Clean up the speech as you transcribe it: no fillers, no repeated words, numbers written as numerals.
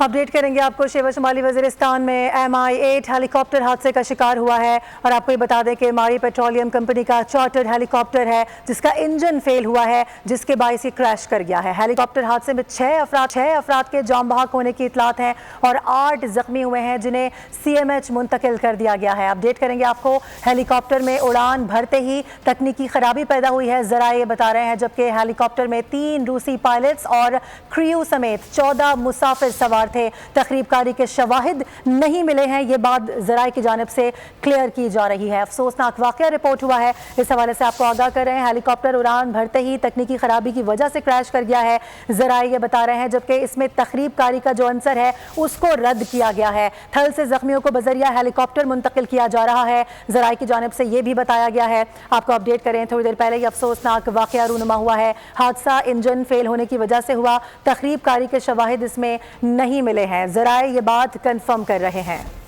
Update करेंगे आपको। शेवा शुमाली वज़ीरिस्तान में MI-8 हेलीकॉप्टर हादसे का शिकार हुआ है और आपको ये बता दें कि मारी पेट्रोलियम कंपनी का चार्टर्ड हेलीकॉप्टर है जिसका इंजन फेल हुआ है, जिसके बायस ये क्रैश कर गया है। हेलीकॉप्टर हादसे में 6 अफराद के जाम बहक होने की इतलात हैं और 8 जख्मी हुए हैं जिन्हें CMH मुंतकिल कर दिया गया है। अपडेट करेंगे आपको। हेलीकॉप्टर में उड़ान भरते ही तकनीकी खराबी पैदा हुई है, ज़राए ये बता रहे हैं, जबकि हेलीकॉप्टर में 3 रूसी पायलट्स और क्रू समेत 14 मुसाफिर सवार थे। तखरीबकारी के शवाहिद नहीं मिले हैं, ये बात ज़राए की जानिब से क्लियर की जा रही है। अफसोसनाक वाक़या रिपोर्ट हुआ है, इस हवाले से आपको आगाह कर रहे हैं। हेलीकॉप्टर उड़ान भरते ही तकनीकी खराबी की वजह से क्रैश कर गया है, ज़राए ये बता रहे हैं, जबकि इसमें तखरीबकारी का जो अंसर है उसको रद्द किया गया है। थल से जख्मियों को बजरिया हेलीकॉप्टर मुंतकिल किया जा रहा है, ज़राए की जानिब से ये भी बताया गया है। आपको अपडेट करें, थोड़ी देर पहले ये अफसोसनाक वाक़या रूनुमा हुआ है। हादसा इंजन फेल होने की वजह से हुआ, तखरीबकारी के शवाहिद इसमें नहीं मिले हैं। ज़राए ये बात कंफर्म कर रहे हैं।